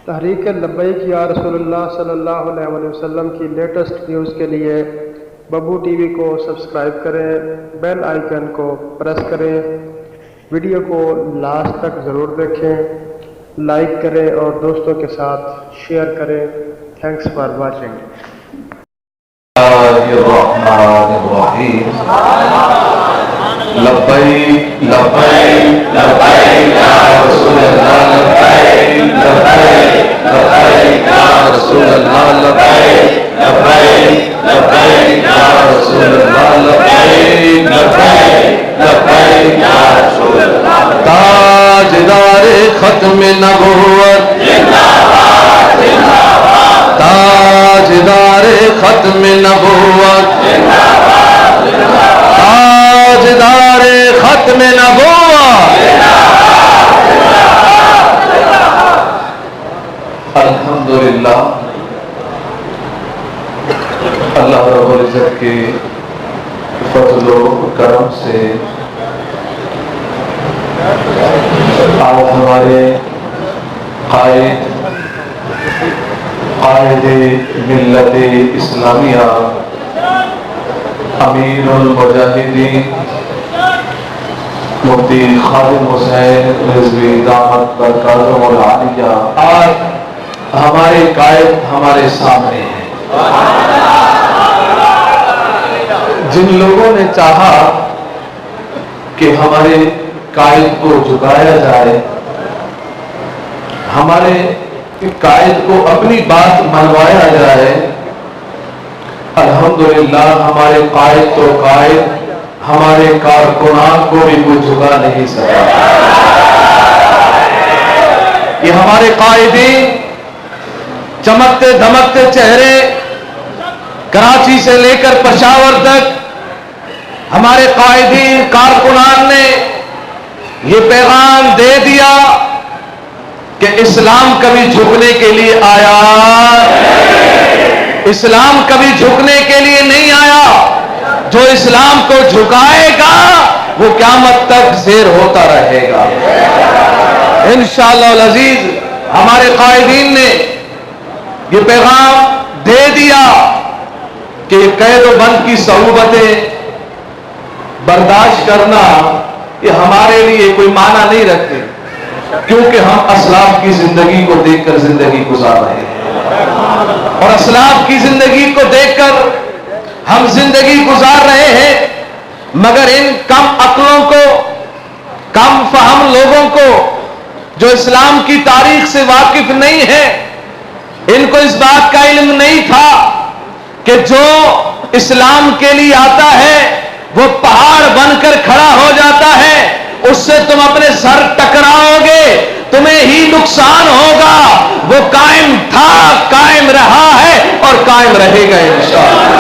تحریک لبیک یا رسول اللہ صلی اللہ علیہ وسلم کی لیٹسٹ نیوز کے لیے ببو ٹی وی کو سبسکرائب کریں، بیل آئیکن کو پریس کریں، ویڈیو کو لاسٹ تک ضرور دیکھیں، لائک کریں اور دوستوں کے ساتھ شیئر کریں۔ Thanks for watching. الرحمن الرحیم لبیک لبیک لبیک یا رسول اللہ لبیک لبیک لبیک یا رسول اللہ لبیک لبیک لبیک یا رسول اللہ لبیک لبیک لبیک یا رسول اللہ۔ تاجدار ختم نبوت زندہ باد زندہ باد، تاجدار ختم نبوت زندہ باد زندہ باد، تاجدار ختم نبوت زندہ باد زندہ باد۔ الحمدللہ اللہ رب العزت کے فضل و کرم سے آج ہمارے قائد ملت اسلامیہ امیر المجاہدین مفتی خادم حسین رضوی دامت برکاتہم العالیہ آج ہمارے قائد ہمارے سامنے ہیں۔ جن لوگوں نے چاہا کہ ہمارے قائد کو جھکایا جائے، ہمارے قائد کو اپنی بات منوایا جائے، الحمدللہ ہمارے قائد تو قائد، ہمارے کارکنان کو بھی کوئی جھکا نہیں سکا۔ یہ ہمارے قائدین چمکتے دھمکتے چہرے کراچی سے لے کر پشاور تک ہمارے قائدین کارکنان نے یہ پیغام دے دیا کہ اسلام کبھی جھکنے کے لیے آیا، اسلام کبھی جھکنے کے لیے نہیں آیا۔ جو اسلام کو جھکائے گا وہ قیامت تک زیر ہوتا رہے گا انشاءاللہ العزیز۔ ہمارے قائدین نے یہ پیغام دے دیا کہ قید و بند کی صعوبتیں برداشت کرنا یہ ہمارے لیے کوئی معنی نہیں رکھتے، کیونکہ ہم اسلاف کی زندگی کو دیکھ کر زندگی گزار رہے ہیں، اور اسلاف کی زندگی کو دیکھ کر ہم زندگی گزار رہے ہیں۔ مگر ان کم عقلوں کو، کم فہم لوگوں کو جو اسلام کی تاریخ سے واقف نہیں ہے، ان کو اس بات کا علم نہیں تھا کہ جو اسلام کے لیے آتا ہے وہ پہاڑ بن کر کھڑا ہو جاتا ہے، اس سے تم اپنے سر ٹکراؤ گے، تمہیں ہی نقصان ہوگا۔ وہ قائم تھا، قائم رہا ہے اور قائم رہے گا انشاءاللہ۔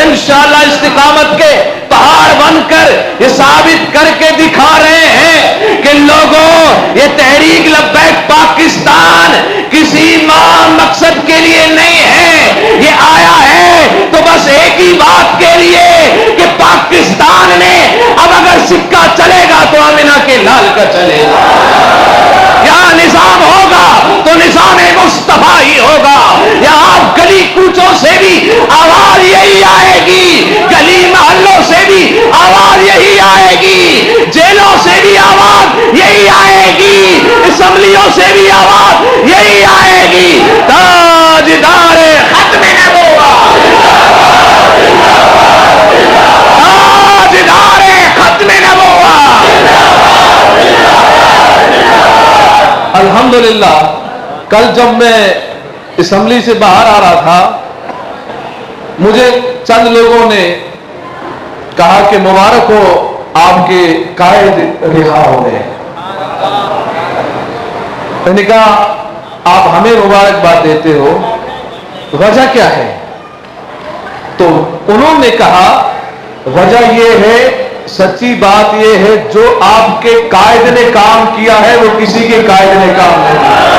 انشاءاللہ استقامت کے پہاڑ بن کر یہ ثابت کر کے دکھا رہے ہیں کہ لوگوں یہ تحریک لبیک پاکستان کسی مقصد کے لیے نہیں ہے، یہ آیا ہے تو بس ایک ہی بات کے لیے کہ پاکستان نے اب اگر سکہ چلے گا تو آمینہ کے لال کا چلے گا، یہاں نظام ہوگا تو نظام مصطفیٰ ہی ہوگا۔ یہاں گلی کوچوں سے بھی آواز یہی آئے گی، گلی محلوں سے بھی آواز یہی آئے گی، جیلوں سے بھی آواز یہی آئے گی، اسمبلیوں سے بھی آواز یہی آئے گی۔ تاجدار ختم نبوت، تاجدار ختم نبوت۔ الحمدللہ کل جب میں اسمبلی سے باہر آ رہا تھا، مجھے چند لوگوں نے کہا کہ مبارک ہو آپ کے قائد رہا ہو گئے۔ میں نے کہا آپ ہمیں مبارکباد دیتے ہو، وجہ کیا ہے؟ تو انہوں نے کہا وجہ یہ ہے، سچی بات یہ ہے جو آپ کے قائد نے کام کیا ہے وہ کسی کے قائد نے کام نہیں کیا۔